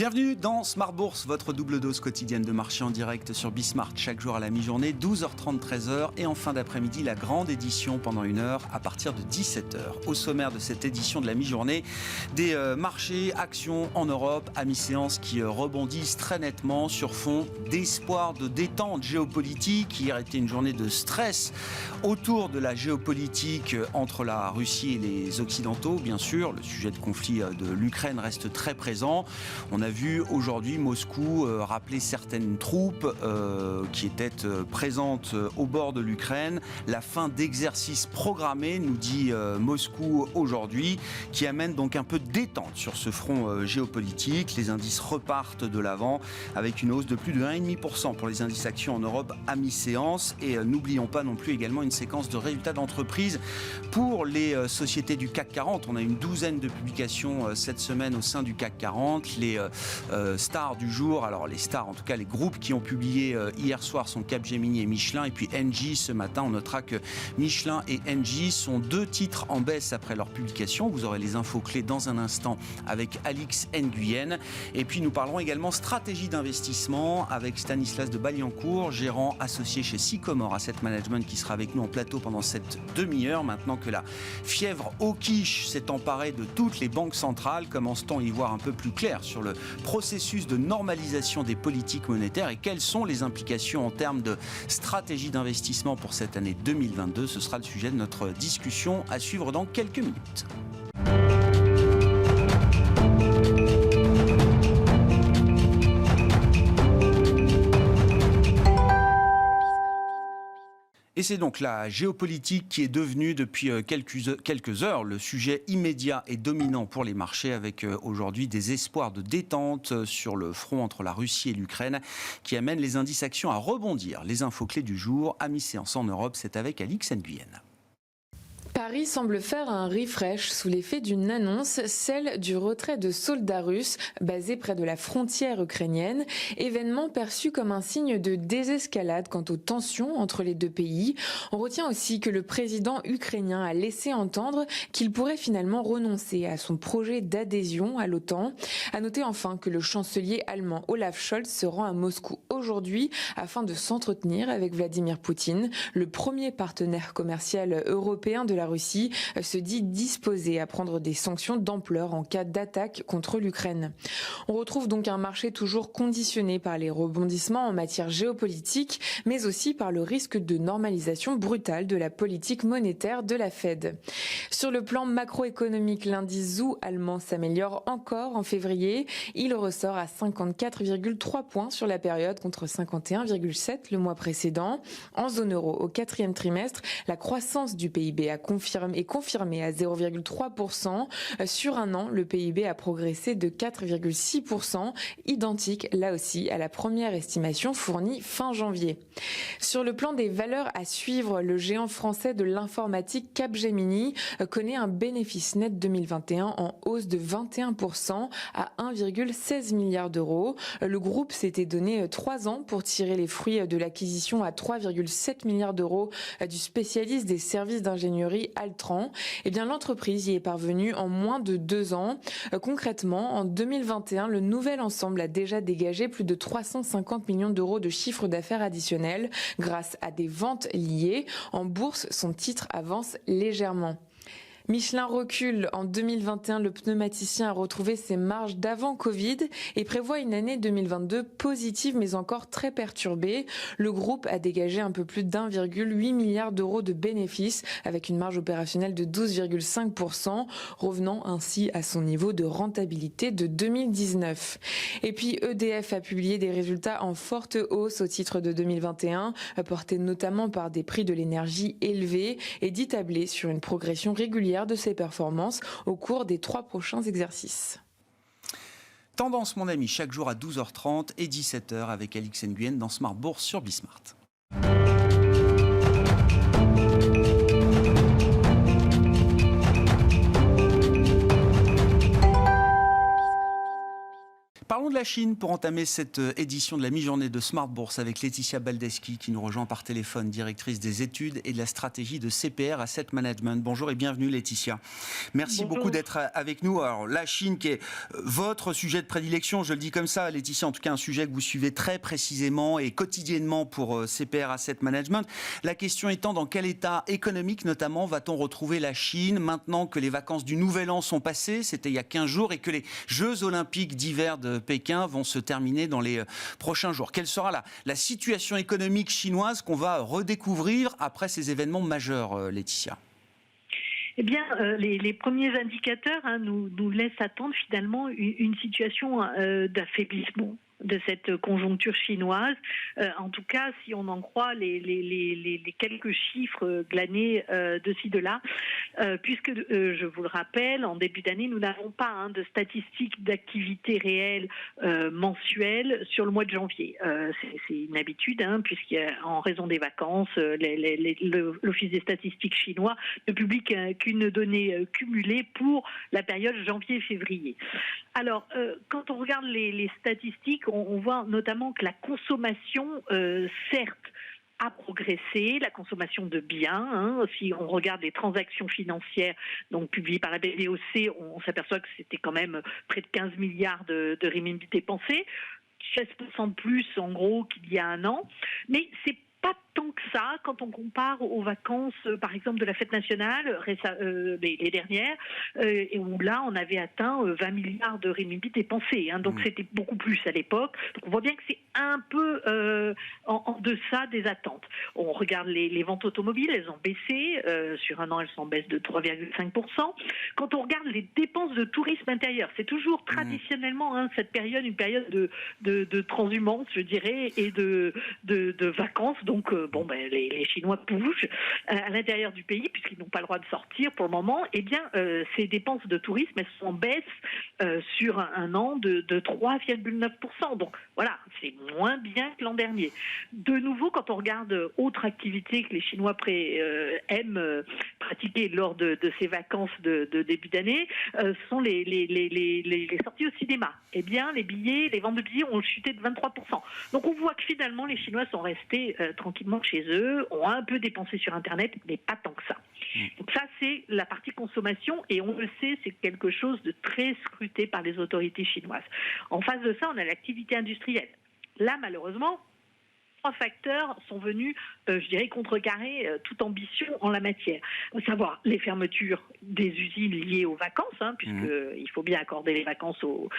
Bienvenue dans Smart Bourse, votre double dose quotidienne de marché en direct sur Bismart, chaque jour à la mi-journée, 12h30, 13h, et en fin d'après-midi, la grande édition pendant 1 heure à partir de 17h. Au sommaire de cette édition de la mi-journée, des marchés, actions en Europe, à mi-séance qui rebondissent très nettement sur fond d'espoir de détente géopolitique. Hier était une journée de stress autour de la géopolitique entre la Russie et les Occidentaux, bien sûr. Le sujet de conflit de l'Ukraine reste très présent. On a vu aujourd'hui Moscou rappeler certaines troupes qui étaient présentes au bord de l'Ukraine. La fin d'exercices programmés, nous dit Moscou aujourd'hui, qui amène donc un peu de détente sur ce front géopolitique. Les indices repartent de l'avant avec une hausse de plus de 1,5% pour les indices actions en Europe à mi-séance. Et n'oublions pas non plus également une séquence de résultats d'entreprise pour les sociétés du CAC 40. On a une douzaine de publications cette semaine au sein du CAC 40. Les stars du jour, alors les stars, en tout cas les groupes qui ont publié hier soir sont Capgemini et Michelin, et puis Engie ce matin. On notera que Michelin et Engie sont deux titres en baisse après leur publication. Vous aurez les infos clés dans un instant avec Alix Nguyen. Et puis nous parlerons également stratégie d'investissement avec Stanislas de Baliancourt, gérant associé chez Sycomore Asset Management, qui sera avec nous en plateau pendant cette demi-heure. Maintenant que la fièvre au quiche s'est emparée de toutes les banques centrales, commence-t-on à y voir un peu plus clair sur le processus de normalisation des politiques monétaires et quelles sont les implications en termes de stratégie d'investissement pour cette année 2022. Ce sera le sujet de notre discussion à suivre dans quelques minutes. Et c'est donc la géopolitique qui est devenue depuis quelques heures le sujet immédiat et dominant pour les marchés, avec aujourd'hui des espoirs de détente sur le front entre la Russie et l'Ukraine qui amènent les indices actions à rebondir. Les infos clés du jour à mi-séance en Europe, c'est avec Alix Nguyen. Paris semble faire un refresh sous l'effet d'une annonce, celle du retrait de soldats russes basés près de la frontière ukrainienne, événement perçu comme un signe de désescalade quant aux tensions entre les deux pays. On retient aussi que le président ukrainien a laissé entendre qu'il pourrait finalement renoncer à son projet d'adhésion à l'OTAN. À noter enfin que le chancelier allemand Olaf Scholz se rend à Moscou aujourd'hui afin de s'entretenir avec Vladimir Poutine, le premier partenaire commercial européen de la Russie, se dit disposé à prendre des sanctions d'ampleur en cas d'attaque contre l'Ukraine. On retrouve donc un marché toujours conditionné par les rebondissements en matière géopolitique, mais aussi par le risque de normalisation brutale de la politique monétaire de la Fed. Sur le plan macroéconomique, l'indice ZOO allemand s'améliore encore en février. Il ressort à 54,3 points sur la période contre 51,7 le mois précédent. En zone euro, au 4e trimestre, la croissance du PIB est confirmée à 0,3%. Sur un an, le PIB a progressé de 4,6%, identique là aussi à la première estimation fournie fin janvier. Sur le plan des valeurs à suivre, le géant français de l'informatique Capgemini connaît un bénéfice net 2021 en hausse de 21% à 1,16 milliard d'euros. Le groupe s'était donné 3 ans pour tirer les fruits de l'acquisition à 3,7 milliards d'euros du spécialiste des services d'ingénierie Altran. Eh bien, l'entreprise y est parvenue en moins de 2 ans. Concrètement, en 2021, le nouvel ensemble a déjà dégagé plus de 350 millions d'euros de chiffre d'affaires additionnel grâce à des ventes liées. En bourse, son titre avance légèrement. Michelin recule. En 2021, le pneumaticien a retrouvé ses marges d'avant Covid et prévoit une année 2022 positive mais encore très perturbée. Le groupe a dégagé un peu plus d'1,8 milliard d'euros de bénéfices avec une marge opérationnelle de 12,5%, revenant ainsi à son niveau de rentabilité de 2019. Et puis EDF a publié des résultats en forte hausse au titre de 2021, portés notamment par des prix de l'énergie élevés, et dit tabler sur une progression régulière de ses performances au cours des 3 prochains exercices. Tendance, mon ami, chaque jour à 12h30 et 17h avec Alix Nguyen dans Smart Bourse sur Bismart. Parlons de de la Chine pour entamer cette édition de la mi-journée de Smart Bourse avec Laetitia Baldeschi qui nous rejoint par téléphone, directrice des études et de la stratégie de CPR Asset Management. Bonjour et bienvenue Laetitia. Merci beaucoup d'être avec nous. Alors la Chine qui est votre sujet de prédilection, je le dis comme ça Laetitia, en tout cas un sujet que vous suivez très précisément et quotidiennement pour CPR Asset Management. La question étant dans quel état économique notamment va-t-on retrouver la Chine maintenant que les vacances du Nouvel An sont passées, c'était il y a 15 jours, et que les Jeux Olympiques d'hiver de Pékin vont se terminer dans les prochains jours. Quelle sera la situation économique chinoise qu'on va redécouvrir après ces événements majeurs, Laetitia ? Eh bien, les premiers indicateurs nous laissent attendre finalement une situation d'affaiblissement de cette conjoncture chinoise. En tout cas, si on en croit les quelques chiffres glanés de ci, de là, puisque, je vous le rappelle, en début d'année, nous n'avons pas de statistiques d'activité réelle mensuelles sur le mois de janvier. C'est une habitude, puisqu'en raison des vacances, l'Office des statistiques chinois ne publie qu'une donnée cumulée pour la période janvier-février. Alors, quand on regarde les statistiques, on voit notamment que la consommation, certes, a progressé, la consommation de biens. Si on regarde les transactions financières donc publiées par la BVOC, on s'aperçoit que c'était quand même près de 15 milliards de renminbi dépensés, 16% de plus en gros qu'il y a un an. Mais c'est pas tant que ça quand on compare aux vacances, par exemple, de la fête nationale, les dernières, et où là, on avait atteint 20 milliards de renminbi dépensés. Donc c'était beaucoup plus à l'époque. Donc on voit bien que c'est un peu en deçà des attentes. On regarde les ventes automobiles, elles ont baissé. Sur un an, elles sont en baisse de 3,5%. Quand on regarde les dépenses de tourisme intérieur, c'est toujours traditionnellement cette période, une période de transhumance, je dirais, et de vacances. Donc, les Chinois bougent à l'intérieur du pays puisqu'ils n'ont pas le droit de sortir pour le moment. Eh bien, ces dépenses de tourisme, elles sont en baisse sur un an de 3,9%. Donc, voilà, c'est moins bien que l'an dernier. De nouveau, quand on regarde autre activité que les Chinois aiment pratiquer lors de ces vacances de début d'année, sont les sorties au cinéma. Eh bien, les ventes de billets ont chuté de 23%. Donc, on voit que finalement, les Chinois sont restés tranquillement chez eux, ont un peu dépensé sur Internet, mais pas tant que ça. Donc ça, c'est la partie consommation, et on le sait, c'est quelque chose de très scruté par les autorités chinoises. En face de ça, on a l'activité industrielle. Là, malheureusement, 3 facteurs sont venus, je dirais, contrecarrer toute ambition en la matière. À savoir les fermetures des usines liées aux vacances, puisqu'il faut bien accorder les vacances aux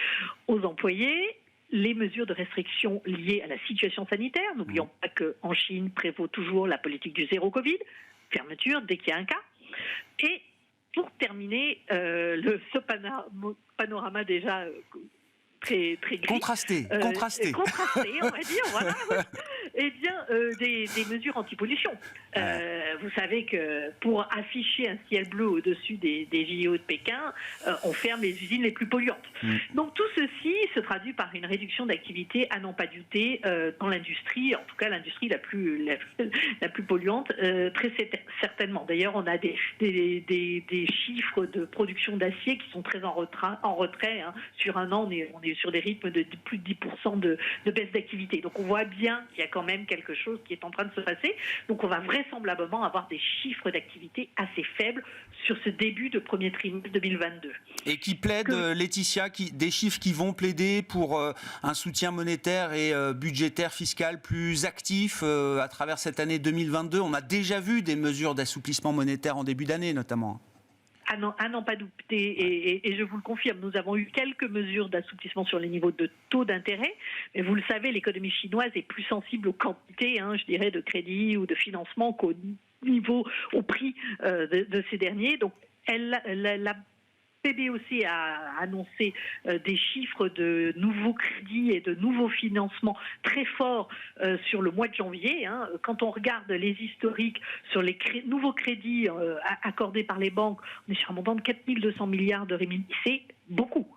employés, les mesures de restriction liées à la situation sanitaire. N'oublions pas qu'en Chine prévaut toujours la politique du zéro Covid, fermeture dès qu'il y a un cas. Et pour terminer, ce panorama déjà très gris. Contrasté, on va dire, voilà. Eh bien, des mesures anti-pollution. Vous savez que pour afficher un ciel bleu au-dessus des JO de Pékin, on ferme les usines les plus polluantes. Donc tout ceci se traduit par une réduction d'activité à n'en pas douter dans l'industrie, en tout cas l'industrie la plus polluante, très certainement. D'ailleurs, on a des chiffres de production d'acier qui sont très en retrait. Sur un an, on est sur des rythmes de plus de 10% de baisse d'activité. Donc on voit bien qu'il y a quand même quelque chose qui est en train de se passer. Donc on va vraisemblablement avoir des chiffres d'activité assez faibles sur ce début de premier trimestre 2022. Et qui plaident, Laetitia, des chiffres qui vont plaider pour un soutien monétaire et budgétaire fiscal plus actif à travers cette année 2022. On a déjà vu des mesures d'assouplissement monétaire en début d'année notamment. À n'en pas douter, et je vous le confirme, nous avons eu quelques mesures d'assouplissement sur les niveaux de taux d'intérêt, mais vous le savez, l'économie chinoise est plus sensible aux quantités, je dirais, de crédit ou de financement qu'au prix de ces derniers. Donc, la PBOC a annoncé des chiffres de nouveaux crédits et de nouveaux financements très forts sur le mois de janvier. Quand on regarde les historiques sur les nouveaux crédits accordés par les banques, on est sur un montant de 4 200 milliards de renminbi. C'est beaucoup.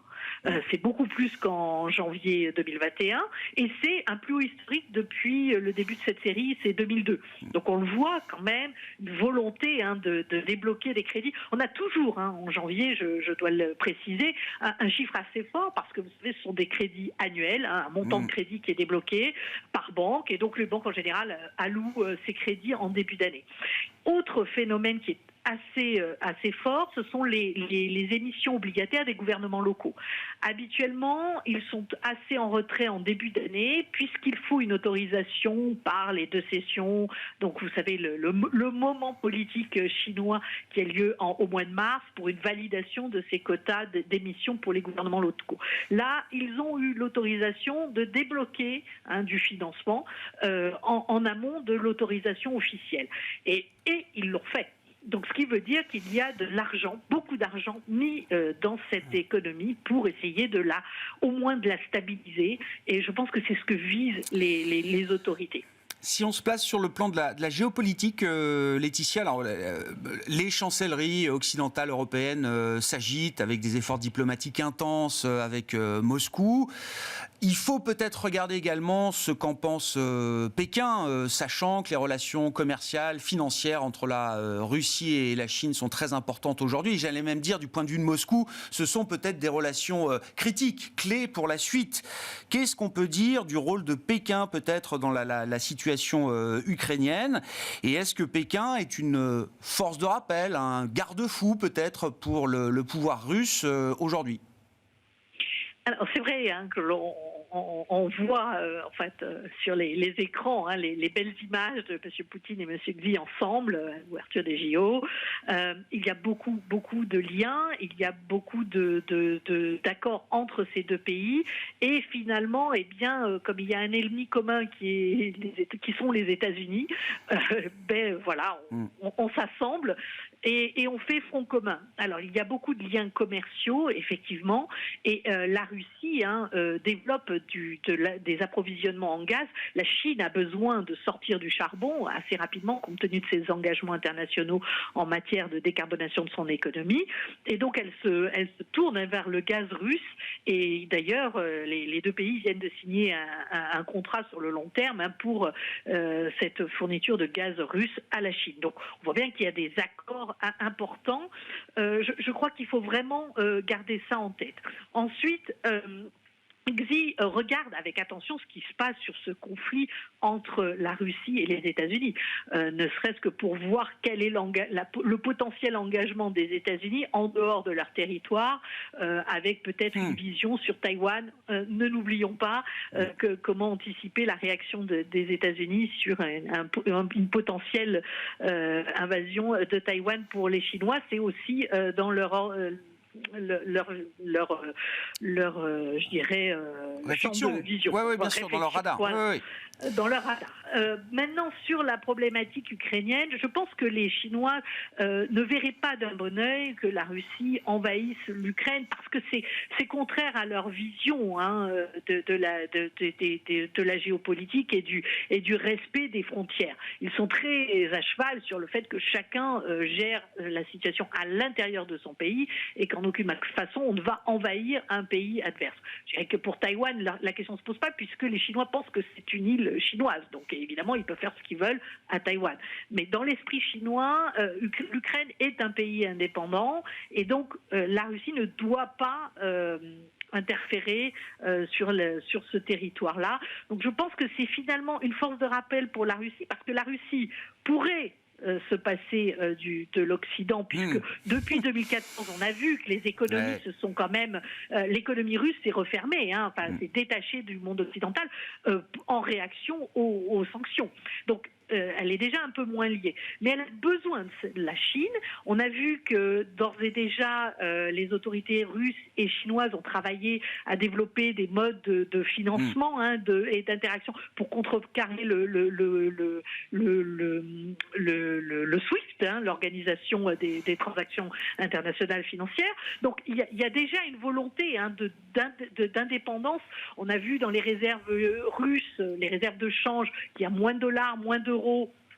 C'est beaucoup plus qu'en janvier 2021 et c'est un plus haut historique depuis le début de cette série, c'est 2002. Donc on le voit quand même, une volonté de débloquer des crédits. On a toujours, en janvier, je dois le préciser, un chiffre assez fort parce que vous savez, ce sont des crédits annuels, un montant de crédit qui est débloqué par banque et donc les banques en général allouent ces crédits en début d'année. Autre phénomène qui est assez fort, ce sont les émissions obligataires des gouvernements locaux. Habituellement, ils sont assez en retrait en début d'année puisqu'il faut une autorisation par les deux sessions. Donc, vous savez, le moment politique chinois qui a lieu au mois de mars pour une validation de ces quotas d'émissions pour les gouvernements locaux. Là, ils ont eu l'autorisation de débloquer du financement en amont de l'autorisation officielle. Et ils l'ont fait. Donc, ce qui veut dire qu'il y a de l'argent, beaucoup d'argent mis dans cette économie pour essayer au moins de la stabiliser. Et je pense que c'est ce que visent les autorités. Si on se place sur le plan de la géopolitique, Laetitia, alors, les chancelleries occidentales européennes s'agitent avec des efforts diplomatiques intenses avec Moscou. Il faut peut-être regarder également ce qu'en pense Pékin, sachant que les relations commerciales, financières entre la Russie et la Chine sont très importantes aujourd'hui. Et j'allais même dire, du point de vue de Moscou, ce sont peut-être des relations critiques, clés pour la suite. Qu'est-ce qu'on peut dire du rôle de Pékin peut-être dans la situation ukrainienne? Et est-ce que Pékin est une force de rappel, un garde-fou peut-être pour le pouvoir russe aujourd'hui? Alors c'est vrai que on voit sur les écrans les belles images de M. Poutine et M. Xi ensemble à l'ouverture des JO. Il y a beaucoup de liens, il y a beaucoup d'accords entre ces deux pays et finalement, comme il y a un ennemi commun qui sont les États-Unis, on s'assemble. Et on fait front commun. Alors, il y a beaucoup de liens commerciaux, effectivement, et la Russie développe des approvisionnements en gaz. La Chine a besoin de sortir du charbon assez rapidement, compte tenu de ses engagements internationaux en matière de décarbonation de son économie. Et donc, elle se tourne vers le gaz russe. Et d'ailleurs, les deux pays viennent de signer un contrat sur le long terme pour cette fourniture de gaz russe à la Chine. Donc, on voit bien qu'il y a des accords important. Je crois qu'il faut vraiment garder ça en tête. Ensuite, Xi regarde avec attention ce qui se passe sur ce conflit entre la Russie et les États-Unis, ne serait-ce que pour voir quel est le potentiel engagement des États-Unis en dehors de leur territoire, avec peut-être une vision sur Taïwan. Ne l'oublions pas, comment anticiper la réaction des États-Unis sur une potentielle invasion de Taïwan pour les Chinois. C'est aussi dans leur je dirais, champ de vision. Oui, bien sûr, dans leur radar. Dans leur radar. Maintenant, sur la problématique ukrainienne, je pense que les Chinois ne verraient pas d'un bon œil que la Russie envahisse l'Ukraine parce que c'est contraire à leur vision de la géopolitique et du respect des frontières. Ils sont très à cheval sur le fait que chacun gère la situation à l'intérieur de son pays et qu'en aucune façon on ne va envahir un pays adverse. Je dirais que pour Taïwan, la question ne se pose pas puisque les Chinois pensent que c'est une île chinoise. Donc évidemment, ils peuvent faire ce qu'ils veulent à Taïwan. Mais dans l'esprit chinois, l'Ukraine est un pays indépendant et donc la Russie ne doit pas interférer sur ce territoire-là. Donc je pense que c'est finalement une force de rappel pour la Russie parce que la Russie pourrait se passer de l'Occident, puisque depuis 2014, on a vu que les économies se sont quand même... l'économie russe s'est refermée, s'est détachée du monde occidental en réaction aux sanctions. Donc, elle est déjà un peu moins liée. Mais elle a besoin de la Chine. On a vu que d'ores et déjà, les autorités russes et chinoises ont travaillé à développer des modes de financement et d'interaction pour contrecarrer le SWIFT, l'organisation des transactions internationales financières. Donc il y a déjà une volonté d'indépendance. On a vu dans les réserves russes, les réserves de change, qu'il y a moins de dollars, moins d'euros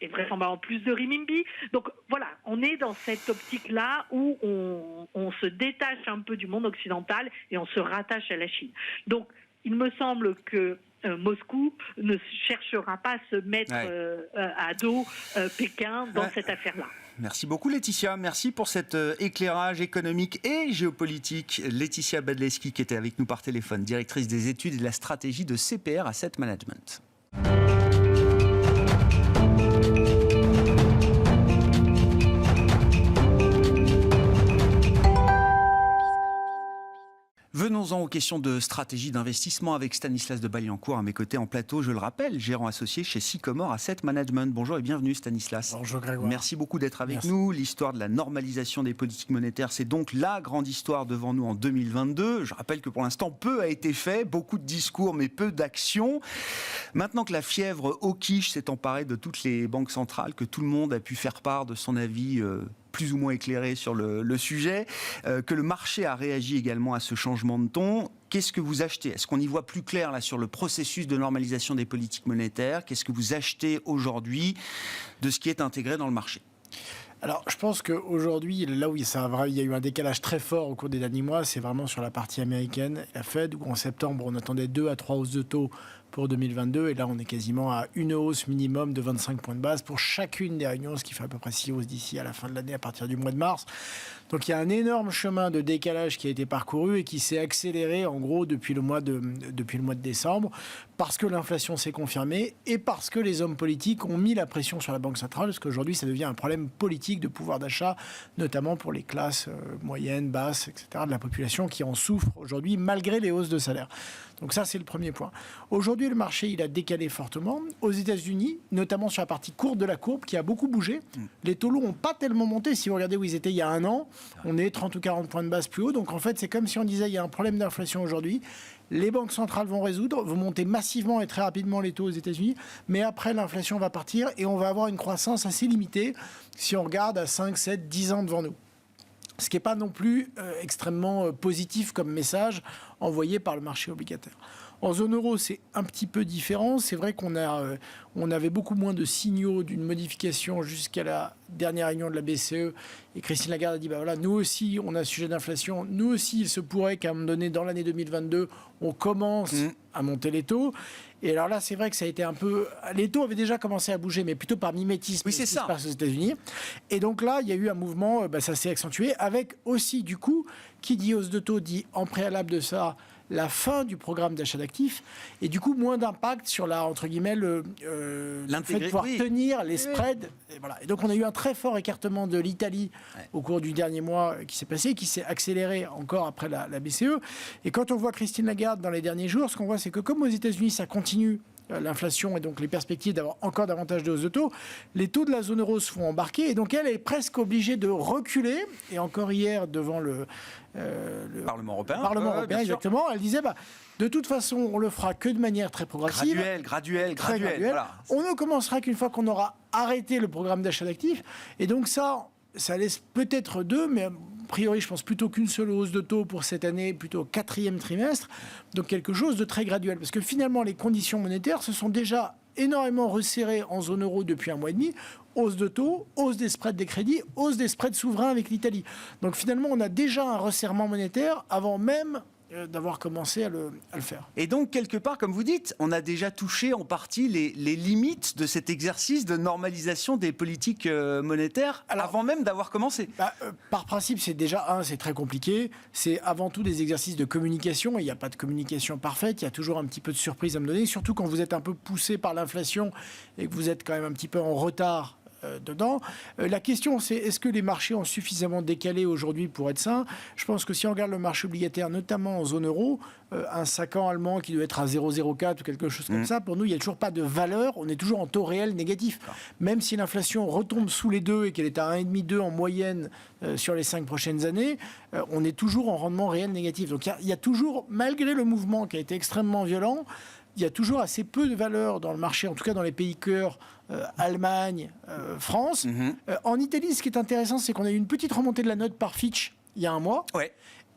et vraisemblablement plus de renminbi. Donc voilà, on est dans cette optique-là où on se détache un peu du monde occidental et on se rattache à la Chine. Donc il me semble que Moscou ne cherchera pas à se mettre à dos Pékin dans cette affaire-là. Merci beaucoup Laetitia, merci pour cet éclairage économique et géopolitique. Laetitia Badleski qui était avec nous par téléphone, directrice des études et de la stratégie de CPR Asset Management. Venons-en aux questions de stratégie d'investissement avec Stanislas de Baliancourt à mes côtés en plateau, je le rappelle, gérant associé chez Sycomore Asset Management. Bonjour et bienvenue Stanislas. Bonjour Grégoire. Merci beaucoup d'être avec nous. L'histoire de la normalisation des politiques monétaires, c'est donc la grande histoire devant nous en 2022. Je rappelle que pour l'instant, peu a été fait, beaucoup de discours mais peu d'actions. Maintenant que la fièvre hawkish s'est emparée de toutes les banques centrales, que tout le monde a pu faire part de son avis plus ou moins éclairé sur le sujet, que le marché a réagi également à ce changement de ton. Qu'est-ce que vous achetez ? Est-ce qu'on y voit plus clair là, sur le processus de normalisation des politiques monétaires ? Qu'est-ce que vous achetez aujourd'hui de ce qui est intégré dans le marché ? Alors, je pense qu'aujourd'hui, là où il y a eu un décalage très fort au cours des derniers mois, c'est vraiment sur la partie américaine, la Fed, où en septembre, on attendait 2 à 3 hausses de taux pour 2022, et là, on est quasiment à une hausse minimum de 25 points de base pour chacune des réunions, ce qui fait à peu près 6 hausses d'ici à la fin de l'année, à partir du mois de mars. Donc, il y a un énorme chemin de décalage qui a été parcouru et qui s'est accéléré, en gros, depuis le mois de décembre, parce que l'inflation s'est confirmée et parce que les hommes politiques ont mis la pression sur la Banque centrale, parce qu'aujourd'hui, ça devient un problème politique de pouvoir d'achat, notamment pour les classes moyennes, basses, etc., de la population qui en souffrent aujourd'hui, malgré les hausses de salaire. Donc ça, c'est le premier point. Aujourd'hui, le marché, il a décalé fortement. Aux États-Unis, notamment sur la partie courte de la courbe, qui a beaucoup bougé. Les taux longs n'ont pas tellement monté. Si vous regardez où ils étaient il y a un an, on est 30 ou 40 points de base plus haut. Donc en fait, c'est comme si on disait il y a un problème d'inflation aujourd'hui. Les banques centrales vont monter massivement et très rapidement les taux aux États-Unis. Mais après, l'inflation va partir et on va avoir une croissance assez limitée si on regarde à 5, 7, 10 ans devant nous. Ce qui n'est pas non plus extrêmement positif comme message envoyé par le marché obligataire. En zone euro, c'est un petit peu différent. C'est vrai qu'on avait beaucoup moins de signaux d'une modification jusqu'à la dernière réunion de la BCE. Et Christine Lagarde a dit, voilà, nous aussi, on a un sujet d'inflation. Nous aussi, il se pourrait qu'à un moment donné, dans l'année 2022, on commence à monter les taux. Et alors là, c'est vrai que ça a été un peu... Les taux avaient déjà commencé à bouger, mais plutôt par mimétisme. Oui, c'est ça. Ce qui se passe aux États-Unis. Et donc là, il y a eu un mouvement, ça s'est accentué, avec aussi, du coup, qui dit hausse de taux, dit en préalable de ça, la fin du programme d'achat d'actifs, et du coup, moins d'impact sur la, entre guillemets, le fait de pouvoir tenir les spreads. Et, voilà. Et donc, on a eu un très fort écartement de l'Italie au cours du dernier mois qui s'est passé, qui s'est accéléré encore après la BCE. Et quand on voit Christine Lagarde dans les derniers jours, ce qu'on voit, c'est que comme aux États-Unis, ça continue l'inflation et donc les perspectives d'avoir encore davantage de hausses de taux, les taux de la zone euro se font embarquer et donc elle est presque obligée de reculer. Et encore hier, devant le Parlement européen. Parlement européen, exactement, elle disait de toute façon, on le fera que de manière très progressive. Graduelle. Voilà. On ne commencera qu'une fois qu'on aura arrêté le programme d'achat d'actifs. Et donc ça laisse peut-être deux, mais a priori, je pense plutôt qu'une seule hausse de taux pour cette année, plutôt au 4e trimestre. Donc quelque chose de très graduel. Parce que finalement, les conditions monétaires se sont déjà énormément resserrées en zone euro depuis un mois et demi. Hausse de taux, hausse des spreads des crédits, hausse des spreads souverains avec l'Italie. Donc finalement, on a déjà un resserrement monétaire avant même d'avoir commencé à le faire. Et donc, quelque part, comme vous dites, on a déjà touché en partie les limites de cet exercice de normalisation des politiques monétaires avant même d'avoir commencé. Par principe, c'est déjà, c'est très compliqué. C'est avant tout des exercices de communication. Il n'y a pas de communication parfaite. Il y a toujours un petit peu de surprise à me donner, surtout quand vous êtes un peu poussé par l'inflation et que vous êtes quand même un petit peu en retard dedans. La question, c'est est-ce que les marchés ont suffisamment décalé aujourd'hui pour être sains ? Je pense que si on regarde le marché obligataire, notamment en zone euro, un 5 ans allemand qui doit être à 0,04 ou quelque chose comme ça, pour nous, il n'y a toujours pas de valeur. On est toujours en taux réel négatif. Même si l'inflation retombe sous les 2 et qu'elle est à 1,5-2 en moyenne sur les 5 prochaines années, on est toujours en rendement réel négatif. Donc il y a toujours, malgré le mouvement qui a été extrêmement violent, il y a toujours assez peu de valeur dans le marché, en tout cas dans les pays cœurs, Allemagne, France. En Italie, ce qui est intéressant, c'est qu'on a eu une petite remontée de la note par Fitch il y a un mois.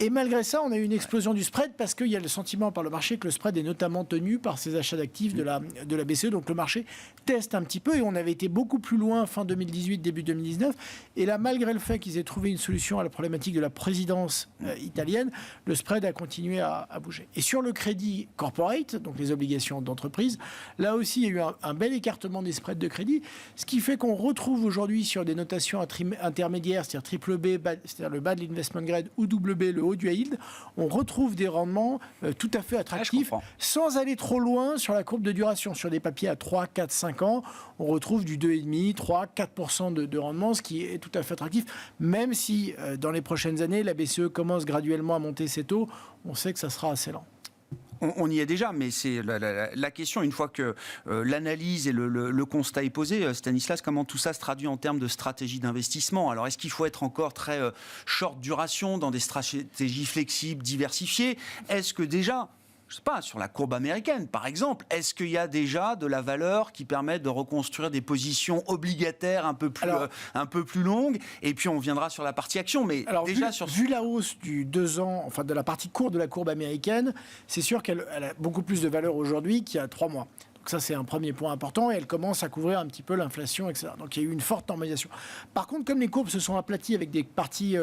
Et malgré ça, on a eu une explosion du spread parce qu'il y a le sentiment par le marché que le spread est notamment tenu par ces achats d'actifs de la BCE. Donc le marché teste un petit peu et on avait été beaucoup plus loin fin 2018, début 2019. Et là, malgré le fait qu'ils aient trouvé une solution à la problématique de la présidence italienne, le spread a continué à bouger. Et sur le crédit corporate, donc les obligations d'entreprise, là aussi, il y a eu un bel écartement des spreads de crédit, ce qui fait qu'on retrouve aujourd'hui sur des notations intermédiaires, c'est-à-dire triple B, c'est-à-dire le bas de l'investment grade, ou double B, le haut du high yield, on retrouve des rendements tout à fait attractifs, sans aller trop loin sur la courbe de duration. Sur des papiers à 3, 4, 5 ans, on retrouve du 2,5, 3, 4% de rendement, ce qui est tout à fait attractif, même si dans les prochaines années, la BCE commence graduellement à monter ses taux, on sait que ça sera assez lent. On y est déjà, mais c'est la question, une fois que l'analyse et le constat est posé, Stanislas, comment tout ça se traduit en termes de stratégie d'investissement? Alors, est-ce qu'il faut être encore très short duration dans des stratégies flexibles, diversifiées? Est-ce que déjà, je ne sais pas, sur la courbe américaine, par exemple, est-ce qu'il y a déjà de la valeur qui permet de reconstruire des positions obligataires un peu plus longues? Et puis, on viendra sur la partie action. Mais alors, déjà, vu la hausse du 2 ans, enfin de la partie courte de la courbe américaine, c'est sûr qu'elle a beaucoup plus de valeur aujourd'hui qu'il y a 3 mois. Donc ça, c'est un premier point important et elle commence à couvrir un petit peu l'inflation, etc. Donc il y a eu une forte normalisation. Par contre, comme les courbes se sont aplaties avec des parties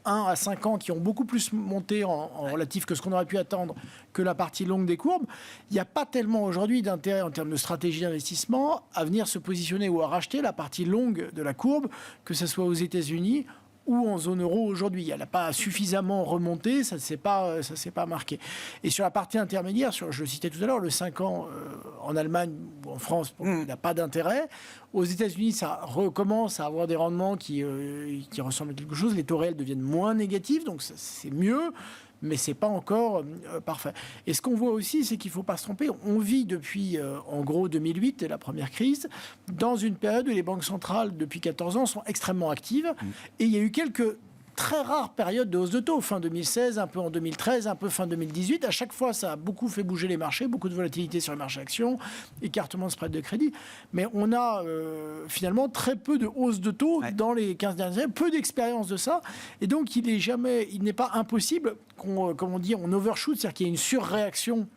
1 à 5 ans qui ont beaucoup plus monté en relatif que ce qu'on aurait pu attendre que la partie longue des courbes, il n'y a pas tellement aujourd'hui d'intérêt en termes de stratégie d'investissement à venir se positionner ou à racheter la partie longue de la courbe, que ce soit aux États-Unis ou en zone euro aujourd'hui. Elle n'a pas suffisamment remonté, ça ne s'est pas marqué. Et sur la partie intermédiaire, je le citais tout à l'heure, le 5 ans en Allemagne ou en France n'a pas d'intérêt. Aux États-Unis, ça recommence à avoir des rendements qui ressemblent à quelque chose. Les taux réels deviennent moins négatifs, donc c'est mieux. Mais ce n'est pas encore parfait. Et ce qu'on voit aussi, c'est qu'il ne faut pas se tromper. On vit depuis, en gros, 2008, la première crise, dans une période où les banques centrales, depuis 14 ans, sont extrêmement actives. Et il y a eu quelques très rares périodes de hausse de taux, fin 2016, un peu en 2013, un peu fin 2018. À chaque fois, ça a beaucoup fait bouger les marchés, beaucoup de volatilité sur les marchés actions, écartement de spread de crédit. Mais on a finalement très peu de hausse de taux dans les 15 dernières années, peu d'expérience de ça. Et donc, il n'est pas impossible qu'on overshoot, c'est-à-dire qu'il y ait une surréaction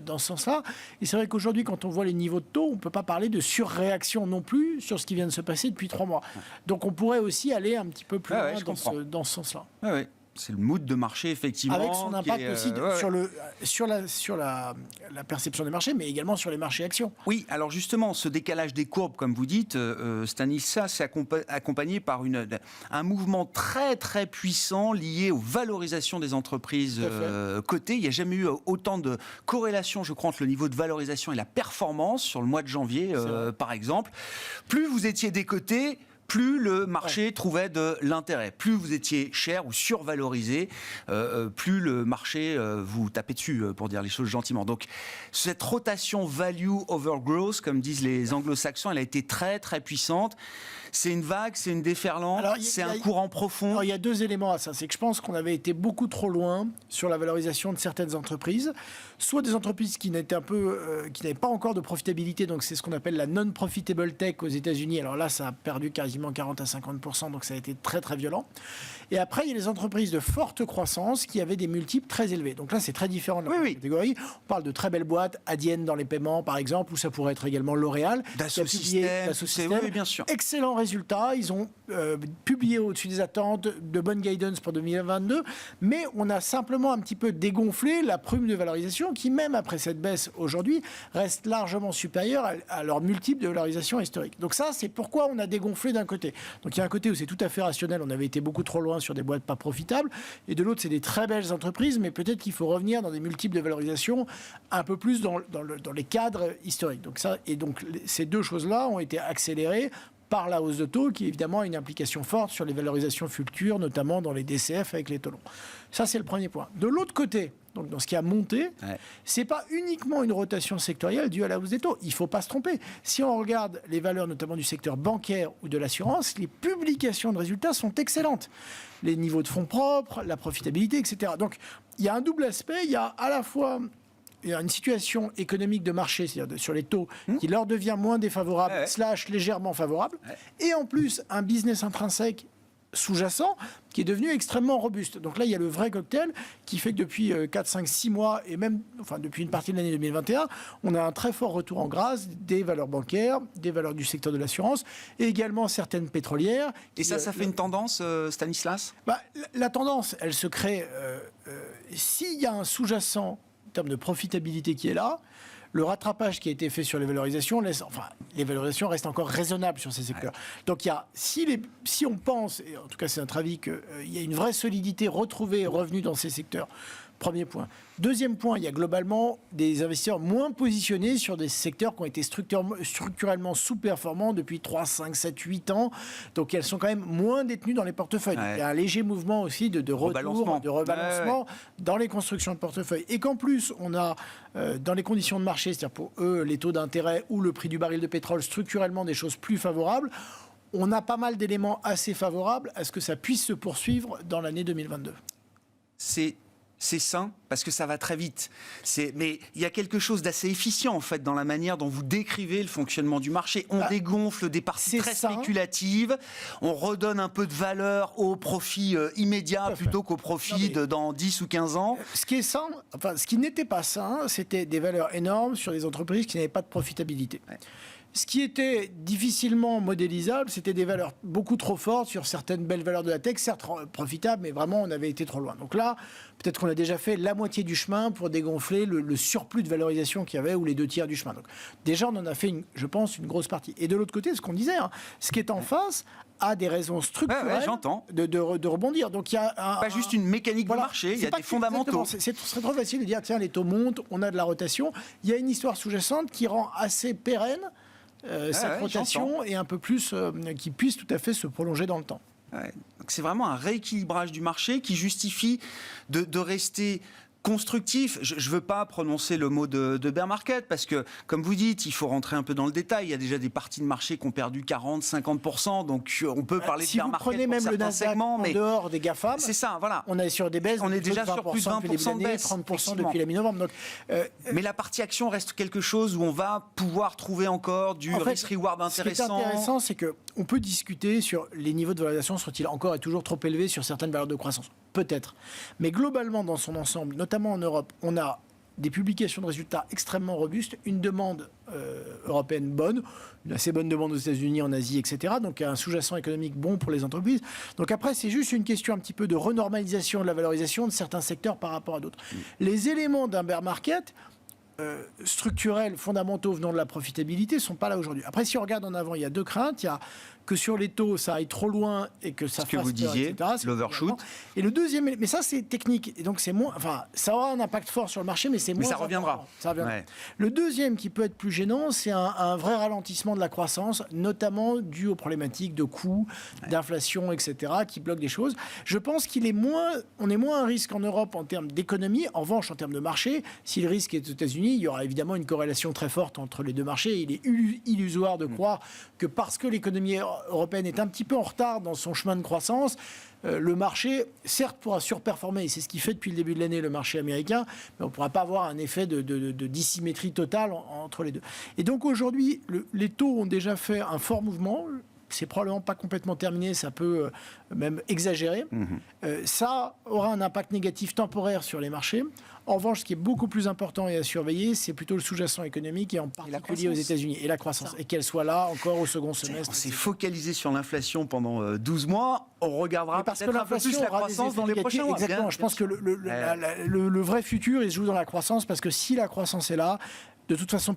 dans ce sens-là. Et c'est vrai qu'aujourd'hui, quand on voit les niveaux de taux, on ne peut pas parler de surréaction non plus sur ce qui vient de se passer depuis 3 mois. Donc on pourrait aussi aller un petit peu plus loin dans ce sens-là. Oui. C'est le mood de marché, effectivement. Avec son impact aussi sur la perception des marchés, mais également sur les marchés actions. Oui, alors justement, ce décalage des courbes, comme vous dites, Stanislas, c'est accompagné par un mouvement très, très puissant lié aux valorisations des entreprises cotées. Il n'y a jamais eu autant de corrélation, je crois, entre le niveau de valorisation et la performance sur le mois de janvier, par exemple. Plus vous étiez décoté, plus le marché trouvait de l'intérêt. Plus vous étiez cher ou survalorisé, plus le marché vous tapait dessus, pour dire les choses gentiment. Donc, cette rotation value over growth, comme disent les anglo-saxons, elle a été très, très puissante. C'est une vague, c'est une déferlante, c'est un courant profond. Alors, il y a 2 éléments à ça. C'est que je pense qu'on avait été beaucoup trop loin sur la valorisation de certaines entreprises. Soit des entreprises qui n'avaient pas encore de profitabilité, donc c'est ce qu'on appelle la non-profitable tech aux États-Unis. Alors là, ça a perdu quasiment 40 à 50%, donc ça a été très très violent. Et après, il y a les entreprises de forte croissance qui avaient des multiples très élevés. Donc là, c'est très différent de la catégorie. On parle de très belles boîtes, Adyen dans les paiements par exemple, ou ça pourrait être également L'Oréal. Dassault Systèmes, oui, bien sûr. Excellent résultat. Ils ont publié au-dessus des attentes, de bonnes guidance pour 2022, mais on a simplement un petit peu dégonflé la prime de valorisation qui, même après cette baisse aujourd'hui, reste largement supérieure à leur multiple de valorisation historique. Donc ça, c'est pourquoi on a dégonflé d'un côté. Donc il y a un côté où c'est tout à fait rationnel, on avait été beaucoup trop loin sur des boîtes pas profitables, et de l'autre, c'est des très belles entreprises, mais peut-être qu'il faut revenir dans des multiples de valorisation un peu plus dans les cadres historiques. Donc ces 2 choses-là ont été accélérées par la hausse de taux, qui évidemment a une implication forte sur les valorisations futures, notamment dans les DCF avec les taux longs. Ça, c'est le premier point. De l'autre côté, donc dans ce qui a monté, c'est pas uniquement une rotation sectorielle due à la hausse des taux. Il faut pas se tromper. Si on regarde les valeurs, notamment du secteur bancaire ou de l'assurance, les publications de résultats sont excellentes. Les niveaux de fonds propres, la profitabilité, etc. Donc, il y a un double aspect. Il y a à la fois une situation économique de marché, c'est-à-dire sur les taux, qui leur devient moins défavorable, / légèrement favorable, et en plus un business intrinsèque sous-jacent qui est devenu extrêmement robuste. Donc là, il y a le vrai cocktail qui fait que depuis 4, 5, 6 mois et même depuis une partie de l'année 2021, on a un très fort retour en grâce des valeurs bancaires, des valeurs du secteur de l'assurance et également certaines pétrolières. Et ça fait une tendance, Stanislas ? La tendance, elle se crée s'il y a un sous-jacent en termes de profitabilité qui est là. Le rattrapage qui a été fait sur les valorisations les valorisations restent encore raisonnables sur ces secteurs. Ouais. Donc, si on pense, et en tout cas c'est notre avis, qu'il y a une vraie solidité retrouvée et revenue dans ces secteurs, premier point. Deuxième point, il y a globalement des investisseurs moins positionnés sur des secteurs qui ont été structurellement sous-performants depuis 3, 5, 7, 8 ans. Donc, elles sont quand même moins détenues dans les portefeuilles. Ouais. Il y a un léger mouvement aussi de rebalancement dans les constructions de portefeuilles. Et qu'en plus, on a dans les conditions de marché, c'est-à-dire pour eux, les taux d'intérêt ou le prix du baril de pétrole, structurellement des choses plus favorables. On a pas mal d'éléments assez favorables à ce que ça puisse se poursuivre dans l'année 2022. C'est sain parce que ça va très vite. Mais il y a quelque chose d'assez efficient en fait dans la manière dont vous décrivez le fonctionnement du marché. On dégonfle des parties très spéculatives, on redonne un peu de valeur au profit immédiat plutôt qu'au profit dans 10 ou 15 ans. Ce qui est sain, ce qui n'était pas sain, c'était des valeurs énormes sur des entreprises qui n'avaient pas de profitabilité. Ouais. Ce qui était difficilement modélisable, c'était des valeurs beaucoup trop fortes sur certaines belles valeurs de la tech, certes profitables, mais vraiment on avait été trop loin. Donc là, peut-être qu'on a déjà fait la moitié du chemin pour dégonfler le surplus de valorisation qu'il y avait, ou les 2 tiers du chemin. Donc déjà, on en a fait, je pense, une grosse partie. Et de l'autre côté, ce qu'on disait, ce qui est en face a des raisons structurelles de rebondir. Donc il y a pas juste une mécanique de marché, il y a des fondamentaux. C'est trop facile de dire, tiens, les taux montent, on a de la rotation. Il y a une histoire sous-jacente qui rend assez pérenne cette rotation et un peu plus qui puisse tout à fait se prolonger dans le temps. Ouais. Donc c'est vraiment un rééquilibrage du marché qui justifie de rester constructif. Je ne veux pas prononcer le mot de bear market parce que, comme vous dites, il faut rentrer un peu dans le détail. Il y a déjà des parties de marché qui ont perdu 40-50%, donc on peut parler de bear market pour certains segments. Si vous prenez même le Nasdaq en dehors des GAFAM, c'est ça, voilà. On est sur des baisses. On est déjà sur plus de 20% de baisse, 30% depuis la mi-novembre. Donc, mais la partie action reste quelque chose où on va pouvoir trouver encore du risk-reward intéressant. Ce qui est intéressant, c'est qu'on peut discuter sur les niveaux de valorisation, sont-ils encore et toujours trop élevés sur certaines valeurs de croissance ? Peut-être. Mais globalement, dans son ensemble, notamment en Europe, on a des publications de résultats extrêmement robustes, une demande européenne bonne, une assez bonne demande aux États-Unis, en Asie, etc. Donc un sous-jacent économique bon pour les entreprises. Donc après, c'est juste une question un petit peu de renormalisation de la valorisation de certains secteurs par rapport à d'autres. Les éléments d'un bear market structurels, fondamentaux venant de la profitabilité ne sont pas là aujourd'hui. Après, si on regarde en avant, il y a 2 craintes. Il y a que sur les taux, ça aille trop loin et que ça fasse peur, etc. L'overshoot. Et le deuxième, mais ça c'est technique, et donc c'est moins, ça aura un impact fort sur le marché, mais c'est moins. Mais ça reviendra. Ouais. Le deuxième qui peut être plus gênant, c'est un vrai ralentissement de la croissance, notamment dû aux problématiques de coûts, d'inflation, etc., qui bloquent des choses. Je pense on est moins à risque en Europe en termes d'économie. En revanche, en termes de marché, si le risque est aux États-Unis, il y aura évidemment une corrélation très forte entre les deux marchés. Il est illusoire de croire que parce que l'économie européenne est un petit peu en retard dans son chemin de croissance, le marché, certes, pourra surperformer, et c'est ce qui fait depuis le début de l'année le marché américain, mais on ne pourra pas avoir un effet de dissymétrie totale entre les deux. Et donc aujourd'hui, les taux ont déjà fait un fort mouvement. C'est probablement pas complètement terminé, ça peut même exagérer. Ça aura un impact négatif temporaire sur les marchés. En revanche, ce qui est beaucoup plus important et à surveiller, c'est plutôt le sous-jacent économique, et en particulier aux États-Unis, et la croissance. Et qu'elle soit là encore au second semestre. On s'est focalisé sur l'inflation pendant 12 mois. On regardera peut-être un peu plus la croissance dans les prochains mois. Exactement. Je pense que le vrai futur, il se joue dans la croissance, parce que si la croissance est là, de toute façon,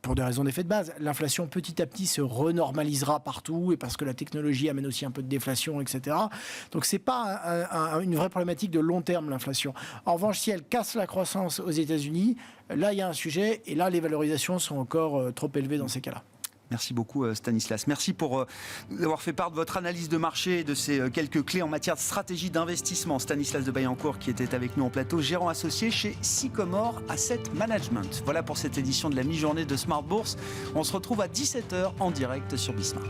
pour des raisons d'effet de base, l'inflation petit à petit se renormalisera partout, et parce que la technologie amène aussi un peu de déflation, etc. Donc c'est pas une vraie problématique de long terme, l'inflation. En revanche, si elle casse la croissance aux États-Unis, là il y a un sujet, et là les valorisations sont encore trop élevées dans ces cas-là. Merci beaucoup Stanislas. Merci pour avoir fait part de votre analyse de marché et de ces quelques clés en matière de stratégie d'investissement. Stanislas de Baillencourt qui était avec nous en plateau, gérant associé chez Sycomore Asset Management. Voilà pour cette édition de la mi-journée de Smart Bourse. On se retrouve à 17h en direct sur Bismart.